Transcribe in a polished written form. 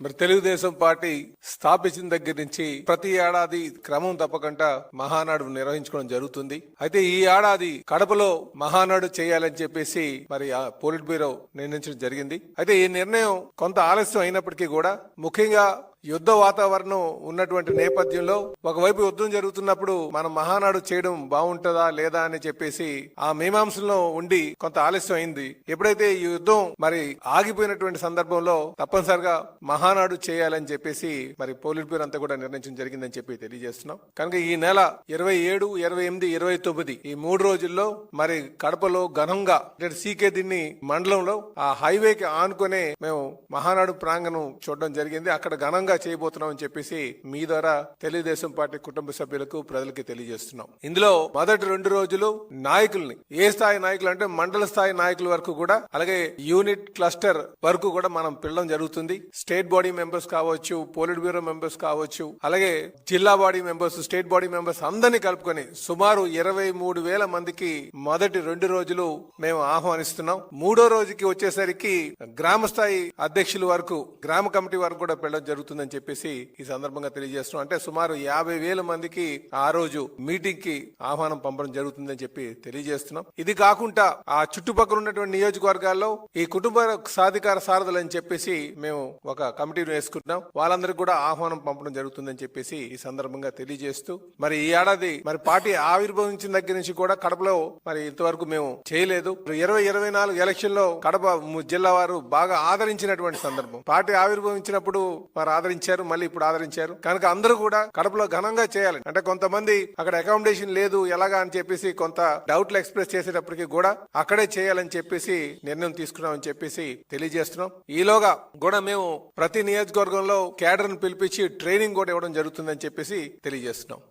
మరి తెలుగుదేశం పార్టీ స్థాపించిన దగ్గర నుంచి ప్రతి ఏడాది క్రమం తప్పకుండా మహానాడు నిర్వహించుకోవడం జరుగుతుంది. అయితే ఈ ఏడాది కడపలో మహానాడు చేయాలని చెప్పేసి మరి ఆ పోలిట్ బ్యూరో నిర్ణయించడం జరిగింది. అయితే ఈ నిర్ణయం కొంత ఆలస్యం అయినప్పటికీ కూడా ముఖ్యంగా యుద్ధ వాతావరణం ఉన్నటువంటి నేపథ్యంలో ఒకవైపు యుద్ధం జరుగుతున్నప్పుడు మనం మహానాడు చేయడం బాగుంటుందా లేదా అని చెప్పేసి ఆ మీమాంసలో ఉండి కొంత ఆలస్యం అయింది. ఎప్పుడైతే ఈ యుద్ధం మరి ఆగిపోయినటువంటి సందర్భంలో తప్పనిసరిగా మహానాడు చేయాలని చెప్పేసి మరి పోలిట్ బ్యూరో అంతా కూడా నిర్ణయించడం జరిగిందని చెప్పి తెలియజేస్తున్నాం. కనుక ఈ నెల 27, 28, 29 ఈ 3 రోజుల్లో మరి కడపలో ఘనంగా సీకే దిన్ని మండలంలో ఆ హైవేకి ఆనుకునే మేము మహానాడు ప్రాంగణం చూడడం జరిగింది. అక్కడ ఘనంగా చేయబోతున్నాం అని చెప్పేసి మీ ద్వారా తెలుగుదేశం పార్టీ కుటుంబ సభ్యులకు ప్రజలకి తెలియజేస్తున్నాం. ఇందులో మొదటి 2 రోజులు నాయకుల్ని ఏ స్థాయి నాయకులు అంటే మండల స్థాయి నాయకుల వరకు కూడా అలాగే యూనిట్ క్లస్టర్ వరకు కూడా మనం పిలవడం జరుగుతుంది. స్టేట్ బాడీ మెంబర్స్ కావచ్చు, పోలిట్ బ్యూరో మెంబర్స్ కావచ్చు, అలాగే జిల్లా body members, state body members అందరినీ కలుపుకొని సుమారు 23,000 మందికి మొదటి 2 రోజులు మేము ఆహ్వానిస్తున్నాం. 3వ రోజుకి వచ్చేసరికి గ్రామ స్థాయి అధ్యక్షుల వరకు, గ్రామ కమిటీ వరకు కూడా పిలవడం జరుగుతుంది అని చెప్పేసి ఈ సందర్భంగా తెలియజేస్తున్నాం. అంటే సుమారు 50,000 మందికి ఆ రోజు మీటింగ్ కి ఆహ్వానం పంపడం జరుగుతుందని చెప్పి తెలియజేస్తున్నాం. ఇది కాకుండా ఆ చుట్టుపక్కల ఉన్నటువంటి నియోజకవర్గాల్లో ఈ కుటుంబ సాధికార సారథులు అని చెప్పేసి మేము ఒక కమిటీని వేసుకుంటున్నాం. వాళ్ళందరికీ కూడా ఆహ్వానం పంపడం జరుగుతుందని చెప్పేసి ఈ సందర్భంగా తెలియజేస్తూ మరి ఈ ఏడాది మరి పార్టీ ఆవిర్భవించిన దగ్గర నుంచి కూడా కడపలో మరి ఇంతవరకు మేము చేయలేదు. 2024 ఎలక్షన్ లో కడప జిల్లా వారు బాగా ఆదరించినటువంటి సందర్భం. పార్టీ ఆవిర్భవించినప్పుడు వారు ఆదరించారు, మళ్ళీ ఇప్పుడు ఆదరించారు. కనుక అందరూ కూడా కడపలో ఘనంగా చేయాలి. అంటే కొంతమంది అక్కడ అకామిడేషన్ లేదు ఎలాగా అని చెప్పేసి కొంత డౌట్లు ఎక్స్ప్రెస్ చేసేటప్పటికి కూడా అక్కడే చేయాలని చెప్పేసి నిర్ణయం తీసుకున్నామని చెప్పేసి తెలియజేస్తున్నాం. ఈలోగా కూడా మేము ప్రతి నియోజకవర్గంలో క్యాడర్ ను పిలిపించి ట్రైనింగ్ కూడా ఇవ్వడం జరుగుతుందని చెప్పేసి తెలియజేస్తున్నాం.